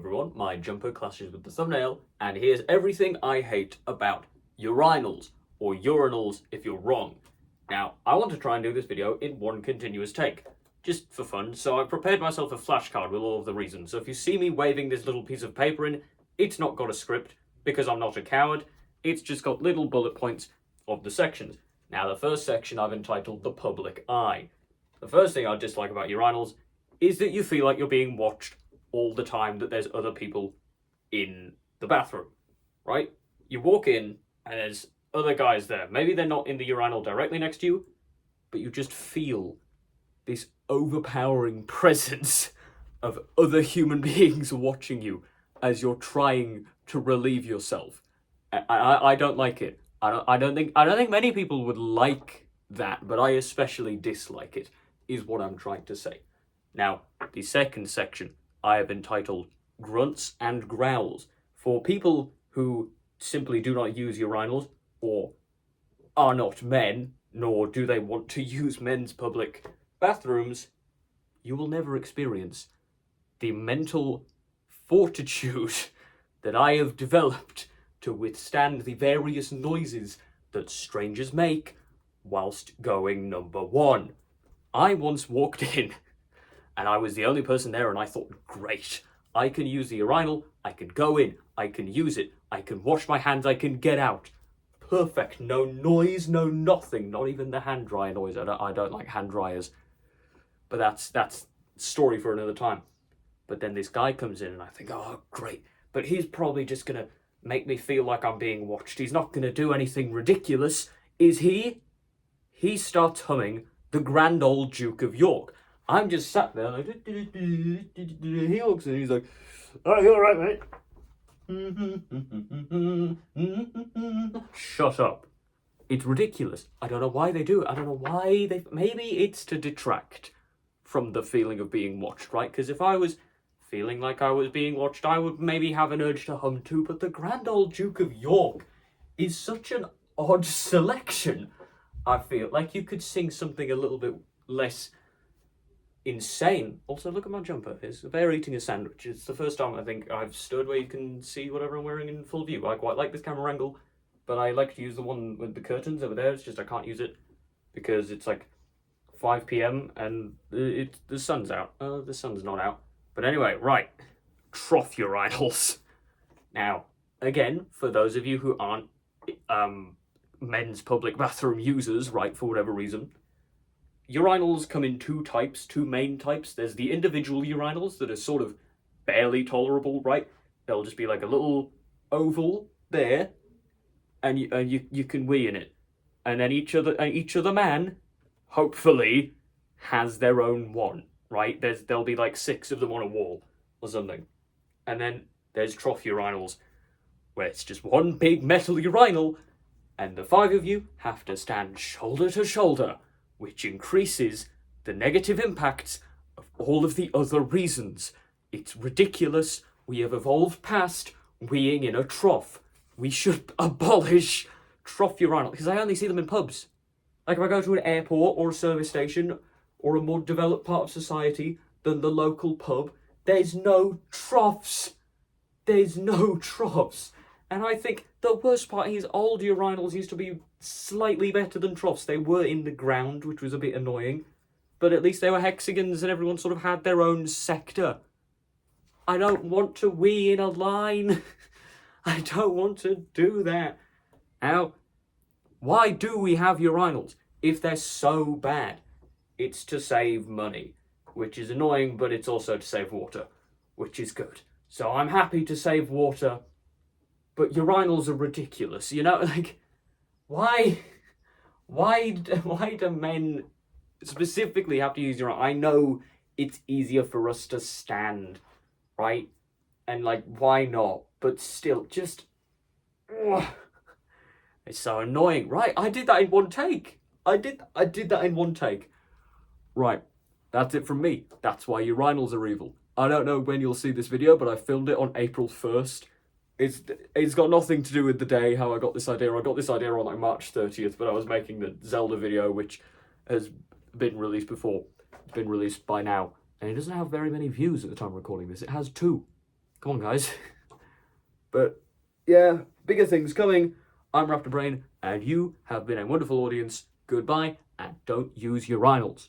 everyone, my jumper clashes with the thumbnail, and here's everything I hate about urinals, or urinals if you're wrong. Now, I want to try and do this video in one continuous take, just for fun, so I've prepared myself a flashcard with all of the reasons. So if you see me waving this little piece of paper in, it's not got a script, because I'm not a coward, it's just got little bullet points of the sections. Now, the first section I've entitled The Public Eye. The first thing I dislike about urinals is that you feel like you're being watched all the time, that there's other people in the bathroom, right? You walk in and there's other guys there. Maybe they're not in the urinal directly next to you, but you just feel this overpowering presence of other human beings watching you as you're trying to relieve yourself. I don't like it. I don't think many people would like that, but I especially dislike it, is what I'm trying to say. Now, the second section I have entitled Grunts and Growls. For people who simply do not use urinals, or are not men, nor do they want to use men's public bathrooms, you will never experience the mental fortitude that I have developed to withstand the various noises that strangers make whilst going number one. I once walked in and I was the only person there, and I thought, great, I can use the urinal, I can go in, I can use it, I can wash my hands, I can get out. Perfect, no noise, no nothing, not even the hand dryer noise. I don't like hand dryers. But that's story for another time. But then this guy comes in and I think, oh, great, but he's probably just going to make me feel like I'm being watched. He's not going to do anything ridiculous, is he? He starts humming The Grand Old Duke of York. I'm just sat there like, he looks and he's like, oh, you alright, mate? Shut up. It's ridiculous. I don't know why they do it. I don't know why they... Maybe it's to detract from the feeling of being watched, right? Because if I was feeling like I was being watched, I would maybe have an urge to hum too, but The Grand Old Duke of York is such an odd selection, I feel. Like you could sing something a little bit less insane. Also, look at my jumper. It's bear eating a sandwich. It's the first time I think I've stood where you can see whatever I'm wearing in full view. I quite like this camera angle, but I like to use the one with the curtains over there. It's just I can't use it because it's like 5 p.m. and the sun's out. The sun's not out. But anyway, right. Trough urinals. Now, again, for those of you who aren't men's public bathroom users, right, for whatever reason, urinals come in two main types. There's the individual urinals that are sort of barely tolerable, right? They'll just be like a little oval there, and you can wee in it. And then each other man, hopefully, has their own one, right? There'll be like 6 of them on a wall or something. And then there's trough urinals, where it's just one big metal urinal, and the 5 of you have to stand shoulder to shoulder, which increases the negative impacts of all of the other reasons. It's ridiculous. We have evolved past weeing in a trough. We should abolish trough urinal, because I only see them in pubs. Like if I go to an airport or a service station or a more developed part of society than the local pub, there's no troughs. There's no troughs. And I think the worst part is old urinals used to be slightly better than troughs. They were in the ground, which was a bit annoying, but at least they were hexagons and everyone sort of had their own sector. I don't want to wee in a line. I don't want to do that. Now, why do we have urinals if they're so bad? It's to save money, which is annoying, but it's also to save water, which is good. So I'm happy to save water, but urinals are ridiculous, you know? Like, why do men specifically have to use urinal? I know it's easier for us to stand, right? And like, why not? But still, just... Ugh. It's so annoying. Right, I did that in one take. I did that in one take. Right, that's it from me. That's why urinals are evil. I don't know when you'll see this video, but I filmed it on April 1st. It's got nothing to do with the day, how I got this idea. I got this idea on like March 30th, but I was making the Zelda video, which has been released before. It's been released by now. And it doesn't have very many views at the time of recording this. It has 2. Come on, guys. But yeah, bigger things coming. I'm Raptor Brain, and you have been a wonderful audience. Goodbye, and don't use urinals.